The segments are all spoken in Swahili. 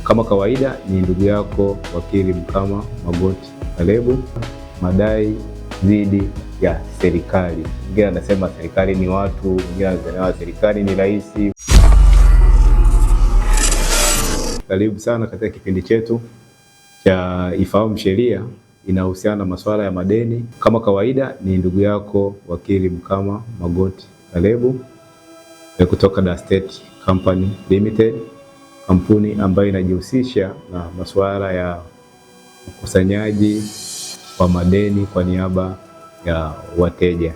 Kama kawaida ni ndugu yako wakili Mkama Magoti Kalebu. Madai dhidi ya serikali. Mwingine anasema serikali ni watu, mwingine anasema serikali ni rais. Karibu sana katika kipindi chetu cha Ifahamu Sheria inahusiana na masuala ya madeni. Kama kawaida ni ndugu yako wakili Mkama Magoti Kalebu kutoka Dar State Company Limited, kampuni ambayo inajihusisha na masuala ya ukusanyaji wa madeni kwa niaba ya wateja.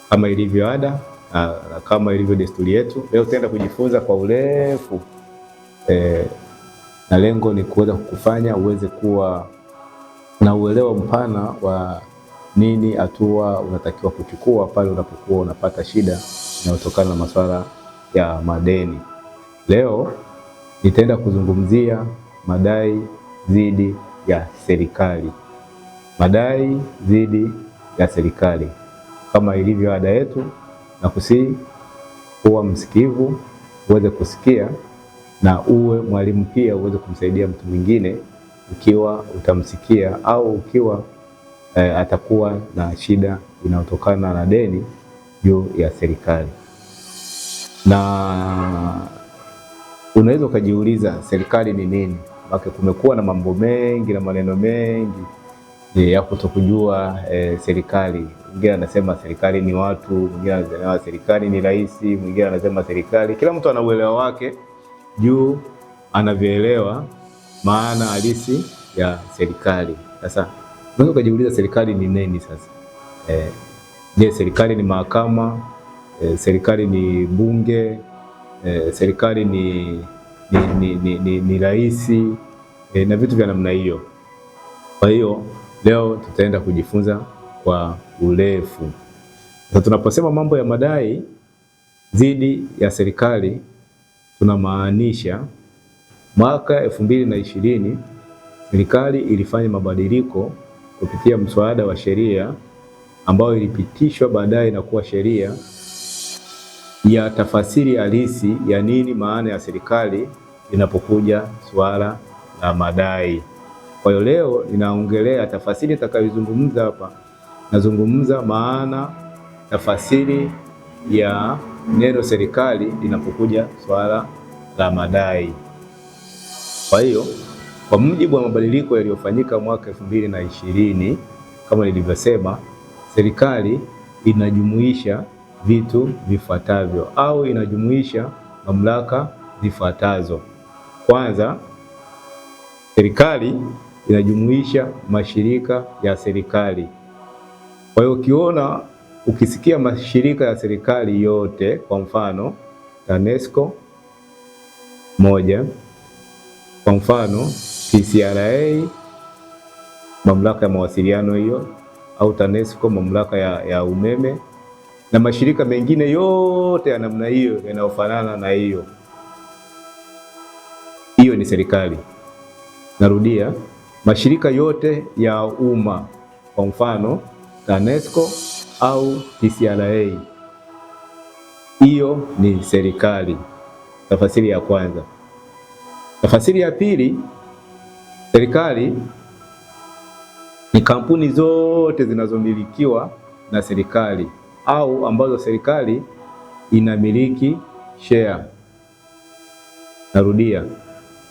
Kama ilivyo ada na kama ilivyo desturi yetu, leo tutaenda kujifunza kwa urefu na lengo ni kuweza kukufanya uweze kuwa na uelewa mpana wa nini hatua unatakiwa kuchukua pale unapokuwa unapata shida inayotokana na masuala ya madeni. Leo nitaenda kuzungumzia madai dhidi ya serikali. Madai dhidi ya serikali. Kama ilivyo ada yetu, na kusihi kuwa msikivu, uweze kusikia na uwe mwalimu pia, uweze kumsaidia mtu mwingine ukiwa utamsikia au ukiwa atakuwa na shida inayotokana na deni juu ya serikali. Na unaweza ukajiuliza serikali ni nini? Maana kumekuwa na mambo mengi na maneno mengi ya kutokujua serikali. Mwingine anasema serikali ni watu, mwingine anasema serikali ni rais, mwingine anasema serikali. Kila mtu ana uelewa wake juu anavyoelewa maana halisi ya serikali. Sasa unaweza kujiuliza serikali ni nini sasa? Je, serikali ni mahakama? Serikali ni bunge? Serikali ni rais? Na vitu vya namna hiyo. Kwa hiyo leo tutaenda kujifunza kwa urefu. Sasa tunaposema mambo ya madai dhidi ya serikali, tunamaanisha mwaka 2020 serikali ilifanya mabadiliko kupitia mswada wa sheria ambao ilipitishwa baadaye na kuwa sheria ya tafasiri halisi ya nini maana ya serikali inapokuja swala la madai. Kwa hiyo leo ninaongelea tafasiri nitakayozungumza hapa. Nazungumza maana tafasiri ya neno serikali linapokuja swala la madai. Kwa hiyo kwa mujibu wa mabadiliko yaliyofanyika mwaka 2020, kama nilivyosema, serikali inajumuisha vitu vifuatavyo au inajumuisha mamlaka zifuatazo. Kwanza, serikali inajumuisha mashirika ya serikali. Kwa hiyo ukisikia mashirika ya serikali yote, kwa mfano TANESCO moja, kwa mfano TCRA mamlaka ya mawasiliano hiyo, au TANESCO mamlaka ya umeme, na mashirika mengine yote ya namna hiyo yanayofanana na hiyo ni serikali. Narudia, mashirika yote ya umma, kwa mfano TANESCO au TCRA, hiyo ni serikali. Tafasiri ya kwanza. Tafasiri ya pili, serikali ni kampuni zote zinazomilikiwa na serikali au ambazo serikali inamiliki share. Narudia,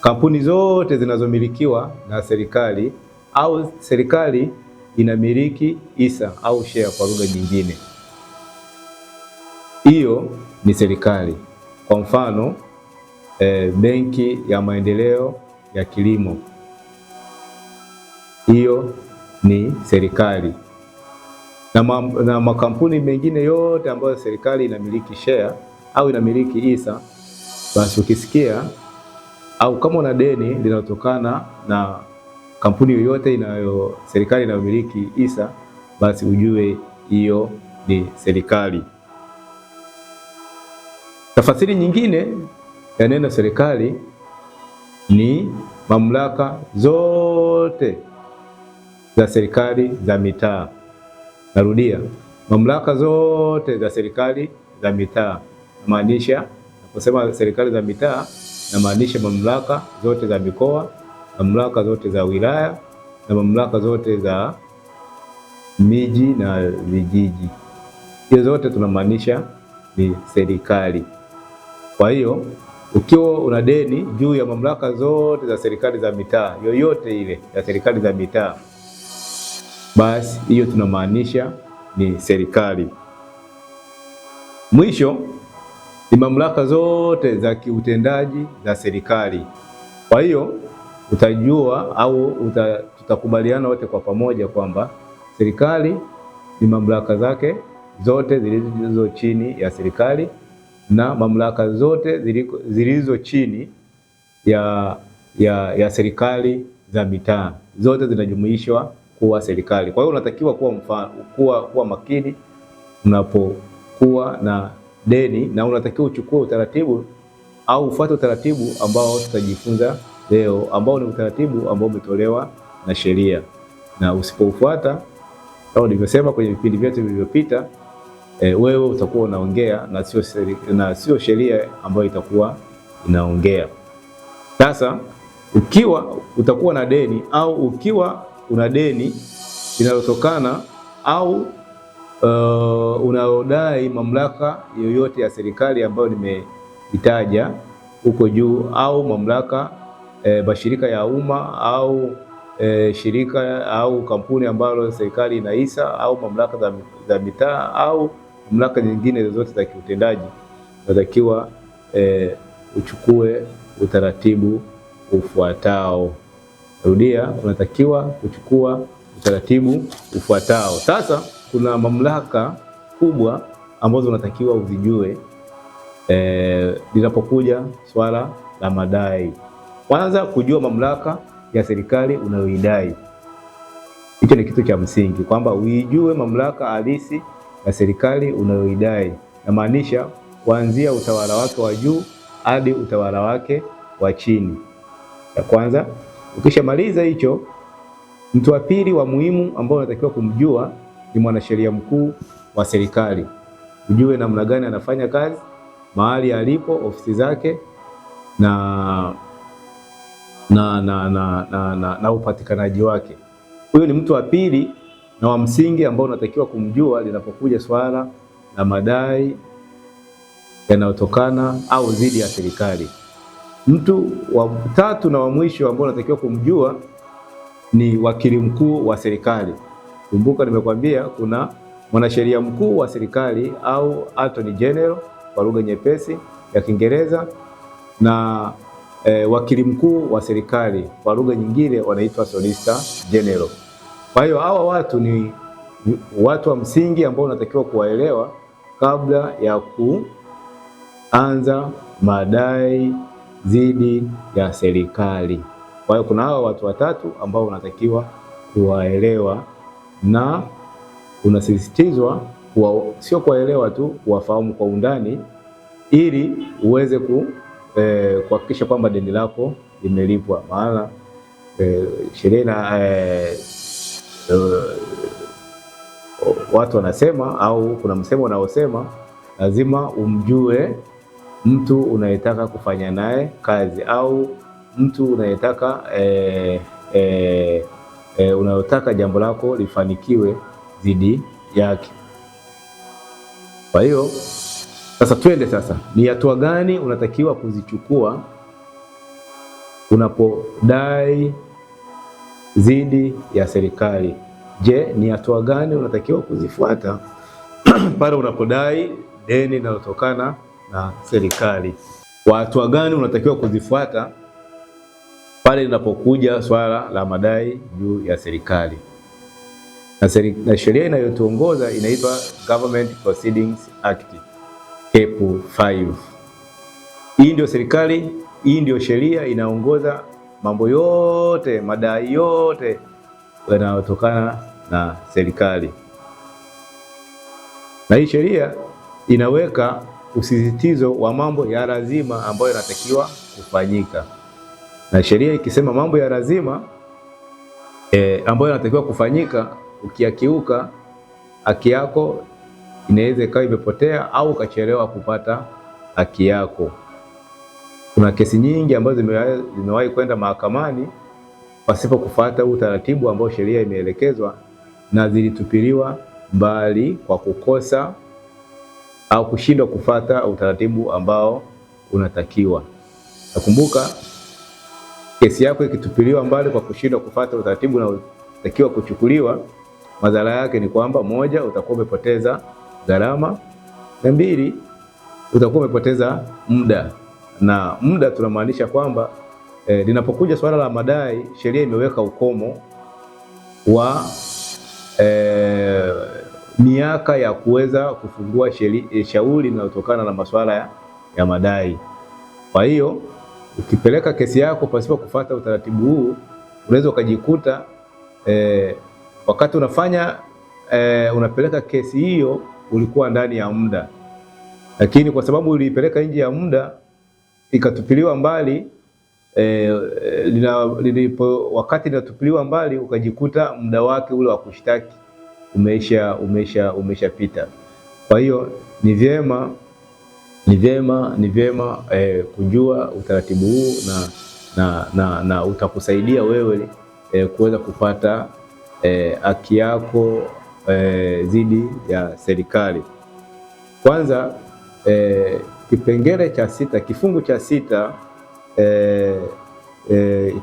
kampuni zote zinazomilikiwa na serikali au serikali inamiliki hisa au share kwa lugha nyingine, hiyo ni serikali. Kwa mfano benki ya maendeleo ya kilimo, hiyo ni serikali. Na makampuni mengine yote ambayo serikali inamiliki share au inamiliki hisa, basi ukisikia au kama una deni linalotokana na kampuni yoyote serikali inayomiliki hisa, basi ujue hiyo ni serikali. Tafasiri nyingine ya neno serikali ni mamlaka zote za serikali za mitaa. Narudia, mamlaka zote za serikali za mitaa. Maanisha naposema serikali za mitaa namaanisha mamlaka zote za mikoa, mamlaka zote za wilaya na mamlaka zote za miji na vijiji. Hizo zote tunamaanisha ni serikali. Kwa hiyo ukiwa una deni juu ya mamlaka zote za serikali za mitaa, yoyote ile ya serikali za mitaa, basi hiyo tunamaanisha ni serikali. Mwisho ni mamlaka zote za kiutendaji za serikali. Kwa hiyo utajua au tutakubaliana wote kwa pamoja kwamba serikali ni mamlaka zake zote zilizo chini ya serikali na mamlaka zote zilizo chini ya serikali za mitaa, zote zinajumuishwa kuwa serikali. Kwa hiyo unatakiwa kuwa makini unapokuwa na deni, na unatakiwa uchukue utaratibu au ufuate utaratibu ambao tutajifunza leo, ambao ni utaratibu ambao umetolewa na sheria, na usipoufuata kama nilivyosema kwenye vipindi vyetu vilivyopita, wewe utakuwa unaongea na sio sheria ambayo itakuwa inaongea. Sasa ukiwa utakuwa na deni au ukiwa una deni linalotokana au unaodai mamlaka yoyote ya serikali ambayo nimeitaja huko juu, au mamlaka mashirika ya umma au shirika au kampuni ambalo serikali inaisa au mamlaka za mitaa au mamlaka nyingine zozote za kiutendaji, unatakiwa uchukue utaratibu ufuatao. Rudia, unatakiwa kuchukua utaratibu ufuatao. Sasa kuna mamlaka kubwa ambazo unatakiwa uzijue linapokuja swala la madai. Kwanza, kujua mamlaka ya serikali unayoidai. Hicho ni kitu cha msingi, kwamba uijue mamlaka halisi ya serikali unayoidai. Namaanisha kuanzia utawala wake wa juu hadi utawala wake wa chini. Ya kwanza, ukishamaliza hicho, mtu wa pili wa muhimu ambao unatakiwa kumjua ni mwanasheria mkuu wa serikali. Ujue namna gani anafanya kazi, mahali alipo, ofisi zake na upatikanaji wake. Huyo ni mtu wa pili na wa msingi ambao unatakiwa kumjua linapokuja swala la madai yanayotokana au dhidi ya serikali. Mtu wa tatu na wa mwisho ambao unatakiwa kumjua ni wakili mkuu wa serikali. Kumbuka nimekwambia kuna mwanasheria mkuu wa serikali au Attorney General kwa lugha nyepesi ya Kiingereza, na wakili mkuu wa serikali kwa lugha nyingine wanaitwa Solicitor General. Kwa hiyo hawa watu ni watu wa msingi ambao unatakiwa kuwaelewa kabla ya kuanza madai dhidi ya serikali. Kwa hiyo kuna hawa watu watatu ambao unatakiwa kuwaelewa, na unasisitizwa sio kuwaelewa tu, kuwafahamu kwa undani ili uweze kuhakikisha kwamba deni lako limelipwa. Maana sheria na watu wanasema au kuna msemo unaosema lazima umjue mtu unayetaka kufanya naye kazi au mtu unayetaka unayotaka jambo lako lifanikiwe dhidi yake. Kwa hiyo sasa twende sasa, ni hatua gani unatakiwa kuzichukua unapodai dhidi ya serikali? Je, ni hatua gani unatakiwa kuzifuata pale unapodai deni linalotokana na serikali? Kwa hatua gani unatakiwa kuzifuata pale linapokuja swala la madai juu ya serikali? Na sheria inayotuongoza inaitwa Government Proceedings Act Cap 5. Hii ndio sheria inaongoza mambo yote, madai yote yanayotokana na serikali. Na hii sheria inaweka usisitizo wa mambo ya lazima ambayo yanatakiwa kufanyika. Na sheria ikisema mambo ya lazima ambayo yanatakiwa kufanyika, ukiyakiuka haki yako inaweza ikawa imepotea au ukachelewa kupata haki yako. Kuna kesi nyingi ambazo zimewahi kwenda mahakamani pasipo kufuata utaratibu ambao sheria imeelekezwa na zilitupiliwa mbali kwa kukosa au kushindwa kufuata utaratibu ambao unatakiwa. Nakumbuka kesi yako ikitupiliwa mbali kwa kushindwa kufuata utaratibu unaotakiwa kuchukuliwa, madhara yake ni kwamba moja, utakuwa umepoteza gharama, na mbili, utakuwa umepoteza muda. Na muda tunamaanisha kwamba linapokuja swala la madai, sheria imeweka ukomo wa miaka ya kuweza kufungua shauri linalotokana na masuala ya madai. Kwa hiyo ukipeleka kesi yako pasipo kufuata utaratibu huu, unaweza ukajikuta wakati unapeleka kesi hiyo ulikuwa ndani ya muda, lakini kwa sababu uliipeleka nje ya muda ikatupiliwa mbali, wakati linatupiliwa mbali ukajikuta muda wake ule wa kushtaki umeshapita. Kwa hiyo ni vyema kujua utaratibu huu na utakusaidia wewe kuweza kupata haki yako dhidi ya serikali. Kwanza kipengele cha 6, kifungu cha 6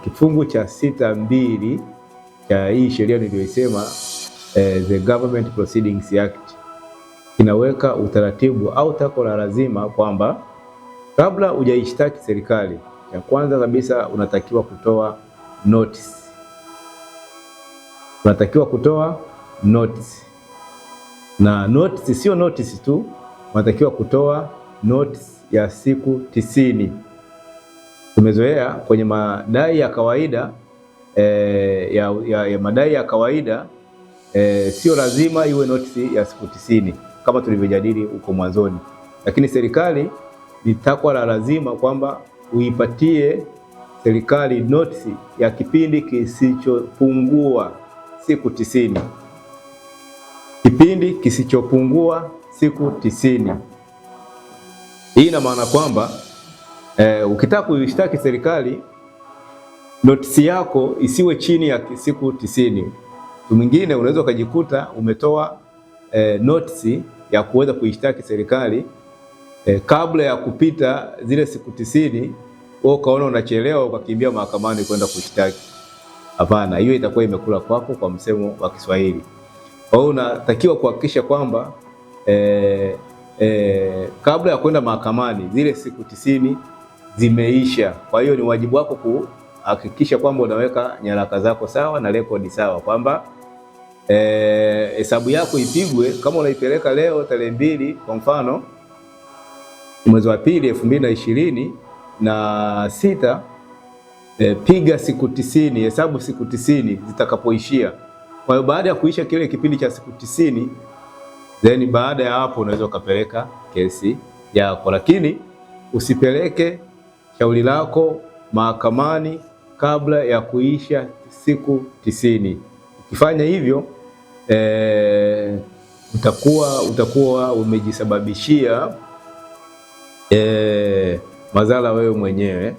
kifungu cha 6(2) cha hii sheria niliyoisema, the Government Proceedings Act, inaweka utaratibu au tako la lazima kwamba kabla hujaishtaki serikali, ya kwanza kabisa unatakiwa kutoa notice. Unatakiwa kutoa notice, na notice sio notice tu, unatakiwa kutoa notice ya siku 90. Tumezoea kwenye madai ya kawaida ya madai ya kawaida sio lazima iwe notice ya siku 90 kama tulivyojadili huko mwanzoni, lakini serikali ni takwa la lazima kwamba uipatie serikali notice ya kipindi kisichopungua siku 90. Kipindi kisichopungua siku 90. Hii ina maana kwamba ukitaka kuishtaki serikali, notice yako isiwe chini ya siku 90. Mwingine unaweza ukajikuta umetoa notice ya kuweza kuishtaki serikali kabla ya kupita zile siku 90, wewe ukaona unachelewa ukakimbia mahakamani kwenda kuishtaki. Hapana, hiyo itakuwa imekula kwako, kwa msemo wa Kiswahili. Kwa hiyo unatakiwa kuhakikisha kwamba kabla ya kwenda mahakamani zile siku 90 zimeisha. Kwa hiyo ni wajibu wako kuhakikisha kwamba unaweka nyaraka zako sawa na rekodi sawa, kwamba hesabu yako ipigwe. Kama unaipeleka leo tarehe 2 kwa mfano mwezi wa 2 2026, piga siku 90, hesabu siku 90 zitakapoishia. Kwa hiyo baada ya kuisha kile kipindi cha siku 90, then baada ya hapo unaweza ukapeleka kesi yako, lakini usipeleke shauri lako mahakamani kabla ya kuisha siku 90. Ukifanya hivyo utakuwa umejisababishia madhara wewe mwenyewe.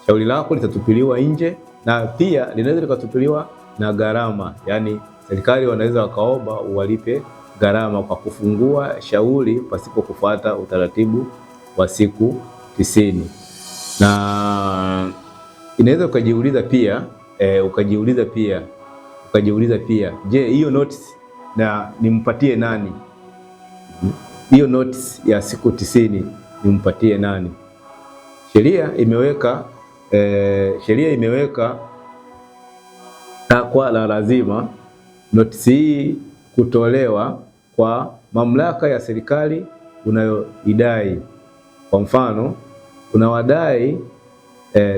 Shauri lako litatupiliwa nje, na pia linaweza likatupiliwa na gharama, yaani serikali wanaweza wakaomba uwalipe gharama kwa kufungua shauri pasipo kufuata utaratibu wa siku 90. Na inaweza ukajiuliza pia, je, hiyo notice na nimpatie nani? Hiyo notice ya siku 90 nimpatie nani? Sheria imeweka takwa la lazima notice hii kutolewa kwa mamlaka ya serikali unayoidai. Kwa mfano unawadai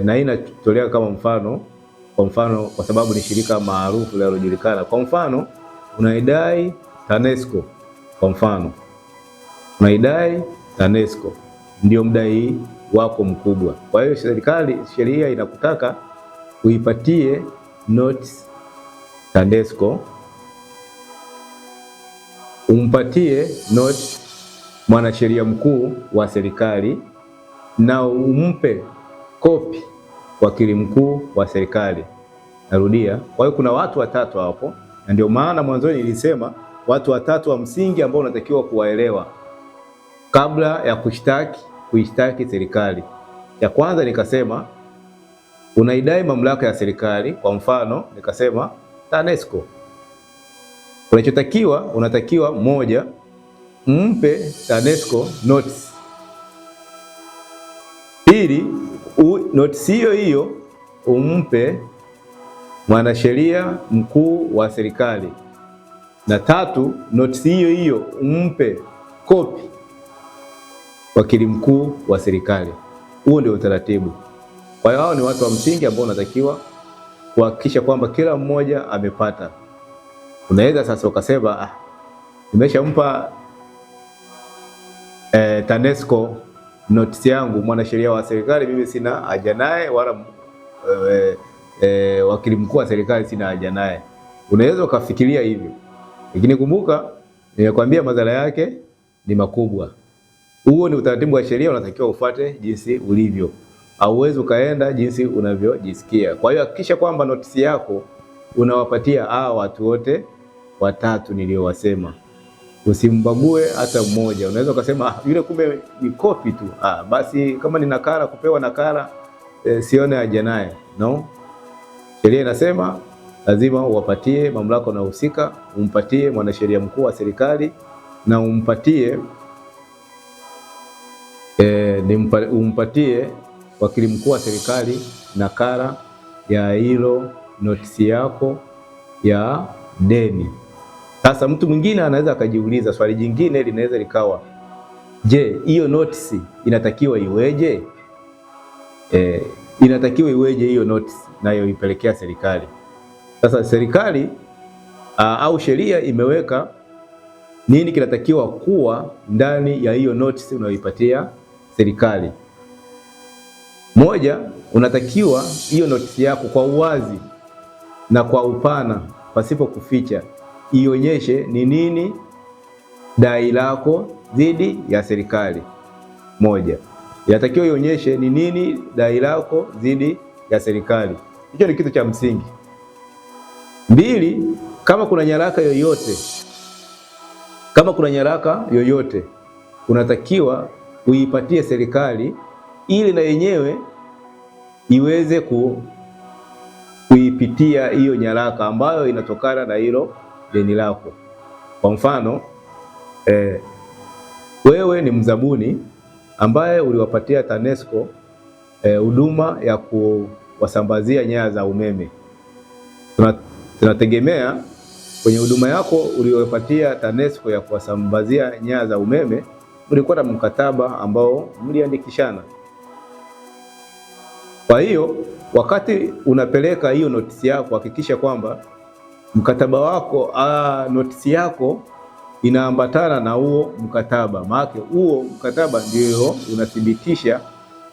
na hii inatolewa kama mfano, kwa sababu ni shirika maarufu linalojulikana. Kwa mfano unaidai TANESCO, kwa mfano unaidai TANESCO, ndio mdai wako mkubwa. Kwa hiyo sheria inakutaka uipatie notice TANESCO, umpatie notice mwanasheria mkuu wa serikali, na umpe kopi wakili mkuu wa serikali. Narudia, kwa hiyo kuna watu watatu hapo, na ndio maana mwanzoni nilisema watu watatu wa msingi ambao unatakiwa kuwaelewa kabla ya kuishtaki serikali. Ya kwanza nikasema unaidai mamlaka ya serikali, kwa mfano nikasema TANESCO. Unatakiwa moja, mpe TANESCO notice. Pili, notice hiyo umpe mwanasheria mkuu wa serikali. Na tatu, notice hiyo umpe kopi wakili mkuu wa serikali. Huo ndio utaratibu. Kwa hiyo hao ni watu wa msingi ambao unatakiwa kuhakikisha kwamba kila mmoja amepata. Unaweza sasa ukasema nimeshampa TANESCO notice yangu mwanasheria wa serikali, mimi sina haja naye, wala wakili mkuu wa serikali sina haja naye. Unaweza ukafikiria hivyo, lakini kumbuka nimekwambia madhara yake ni makubwa. Huo ni utaratibu wa sheria, unatakiwa ufuate jinsi ulivyo. Hauwezi ukaenda jinsi unavyojisikia. Kwa hiyo hakikisha kwamba notice yako unawapatia watu wote watatu niliowasema. Usimbague hata mmoja. Unaweza ukasema yule kumbe ni kopi tu. Basi kama ni nakala, kupewa nakala sione haja naye. No. Sheria inasema lazima uwapatie mamlaka unayohusika, umpatie mwanasheria mkuu wa serikali na umpatie wakili mkuu wa serikali nakala ya hilo notice yako ya deni. Sasa mtu mwingine anaweza akajiuliza swali jingine, linaweza likawa, je, hiyo notice inatakiwa iweje? Inatakiwa iweje hiyo notice nayo ipelekea serikali? Sasa serikali au sheria imeweka nini kinatakiwa kuwa ndani ya hiyo notice unayoipatia serikali. Moja, unatakiwa hiyo notice yako kwa uwazi na kwa upana pasipo kuficha ionyeshe ni nini dai lako dhidi ya serikali. Moja, inatakiwa ionyeshe ni nini dai lako dhidi ya serikali. Hicho ni kitu cha msingi. Mbili, kama kuna nyaraka yoyote unatakiwa uipatie serikali ili na yenyewe iweze kuipitia hiyo nyaraka ambayo inatokana na hilo deni lako. Kwa mfano, wewe ni mzabuni ambaye uliwapatia TANESCO huduma ya kuwasambazia nyaya za umeme. Tunategemea kwenye huduma yako uliyopatia TANESCO ya kuwasambazia nyaya za umeme mlikuwa na mkataba ambao mliandikishana. Kwa hiyo wakati unapeleka hiyo notisi yako, hakikisha kwamba mkataba wako notisi yako inaambatana na huo mkataba. Maana huo mkataba ndio unathibitisha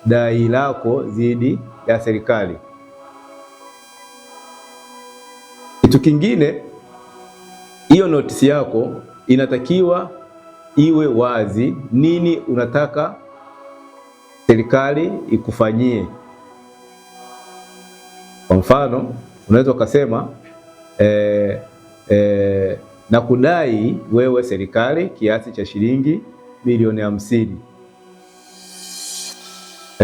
dai lako dhidi ya serikali. Kitu kingine, hiyo notisi yako inatakiwa iwe wazi nini unataka serikali ikufanyie. Kwa mfano, unaweza ukasema na kudai wewe serikali kiasi cha shilingi milioni 50.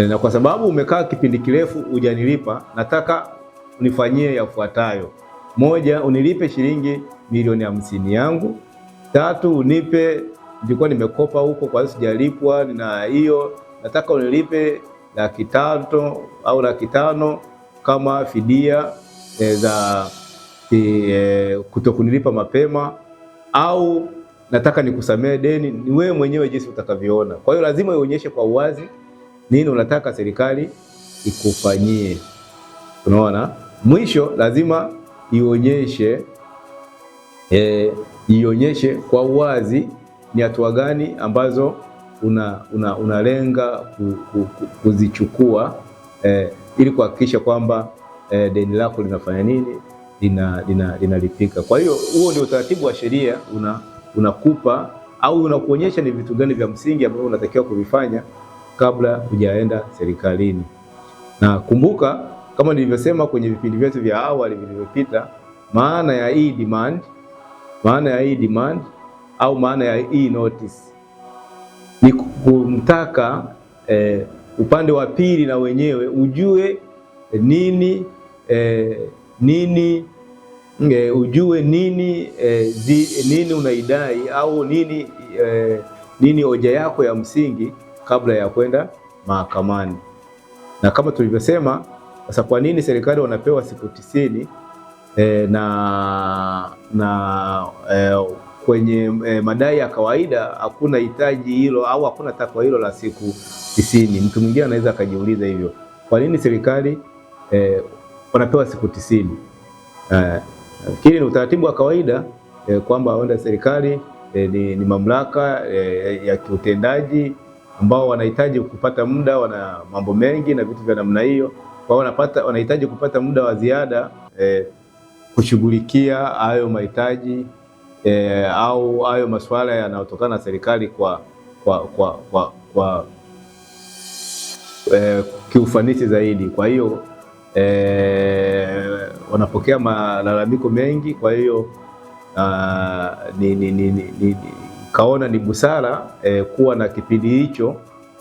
Na kwa sababu umekaa kipindi kirefu hujanilipa, nataka unifanyie yafuatayo. Moja, unilipe shilingi milioni 50 yangu. Tatu, unipe, nilikuwa nimekopa huko kwa hiyo sijalipwa, na hiyo nataka unilipe 500,000 au 500,000 kama fidia za kutokunilipa mapema, au nataka nikusamee deni. Ni wewe mwenyewe jinsi utakavyoona. Kwa hiyo lazima uonyeshe kwa uwazi nini unataka serikali ikufanyie. Unaona? Mwisho lazima ionyeshe kwa uwazi ni hatua gani ambazo unalenga kuzichukua ili kuhakikisha kwamba deni lako linafanya nini, linalipika. Kwa hiyo huo ndio utaratibu wa sheria unakupa au unakuonyesha ni vitu gani vya msingi ambavyo unatakiwa kuvifanya kabla hujaenda serikalini. Na kumbuka kama nilivyosema kwenye vipindi vyetu vya awali vilivyopita, maana ya e-demand, au maana ya e-notice ni kumtaka upande wa pili na wenyewe ujue nini ujue nini nini unaidai au nini hoja yako ya msingi kabla ya kwenda mahakamani. Na kama tulivyosema, sasa kwa nini serikali wanapewa siku 90 kwenye madai ya kawaida hakuna hitaji hilo au hakuna takwa hilo la siku 90. Mtu mwingine anaweza akajiuliza hivyo, kwa nini serikali wanapewa siku 90? Lakini ni utaratibu wa kawaida kwamba wanda serikali ni mamlaka ya kiutendaji ambao wanahitaji kupata muda, wana mambo mengi na vitu vya namna hiyo. Kwa hiyo wanahitaji kupata muda wa ziada kushughulikia hayo mahitaji au hayo masuala yanayotokana na serikali kwa kiufanisi zaidi. Kwa hiyo wanapokea malalamiko mengi. Kwa hiyo kaona ni busara kuwa na kipindi hicho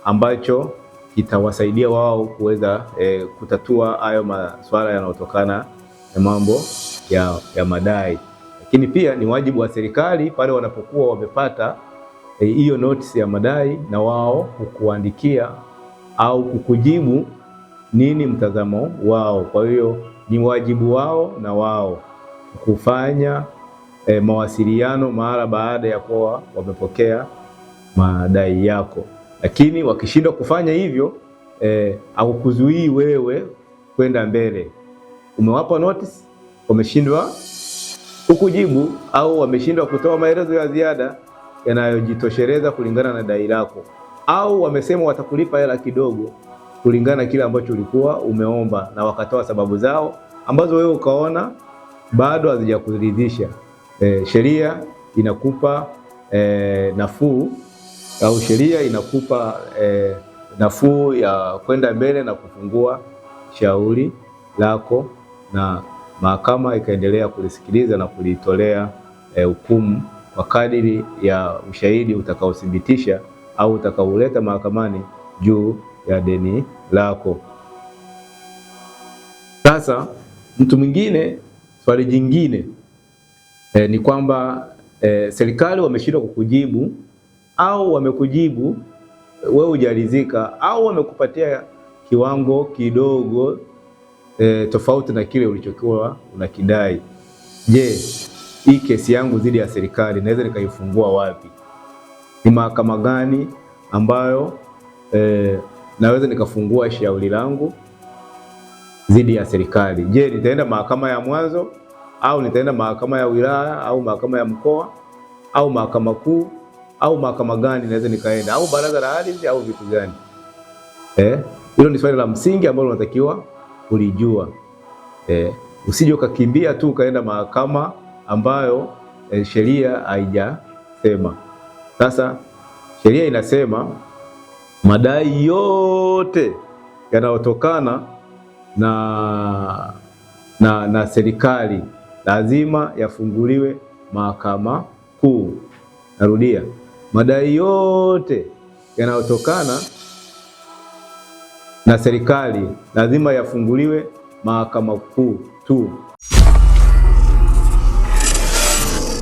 ambacho kitawasaidia wao kuweza kutatua hayo masuala yanayotokana na mambo ya madai. Lakini pia ni wajibu wa serikali pale wanapokuwa wamepata hiyo notice ya madai na wao kukuandikia au kukujibu nini mtazamo wao. Kwa hiyo ni wajibu wao na wao kufanya mawasiliano mara baada ya kuwa wamepokea madai yako. Lakini wakishindwa kufanya hivyo hakukuzuii wewe kwenda mbele. Umewapa notice, wameshindwa kukujibu au wameshindwa kutoa maelezo ya ziada yanayojitosheleza kulingana na dai lako, au wamesema watakulipa hela kidogo kulingana na kile ambacho ulikuwa umeomba, na wakatoa sababu zao ambazo wewe ukaona bado hazijakuridhisha. Sheria inakupa nafuu, au sheria inakupa nafuu ya kwenda mbele na kufungua shauri lako, na mahakama ikaendelea kulisikiliza na kulitolea hukumu kwa kadiri ya ushahidi utakaothibitisha au utakaoleta mahakamani juu ya deni lako. Sasa mtu mwingine, swali jingine ni kwamba serikali wameshindwa kukujibu au wamekujibu wewe hujaridhika, au wamekupatia kiwango kidogo tofauti na kile ulichokuwa unakidai. Je, hii kesi yangu dhidi ya serikali naweza nikaifungua wapi? Ni mahakama gani ambayo naweza nikafungua shauri langu dhidi ya serikali? Je, nitaenda mahakama ya mwanzo au nitaenda mahakama ya wilaya au mahakama ya mkoa au mahakama kuu, au mahakama gani naweza nikaenda, au baraza la ardhi au vitu gani? Hilo ni swali la msingi ambalo unatakiwa kulijua. Usije ukakimbia tu ukaenda mahakama ambayo sheria haijasema. Sasa sheria inasema madai yote yanayotokana na serikali lazima yafunguliwe mahakama kuu. Narudia, madai yote yanayotokana na serikali lazima yafunguliwe mahakama kuu tu.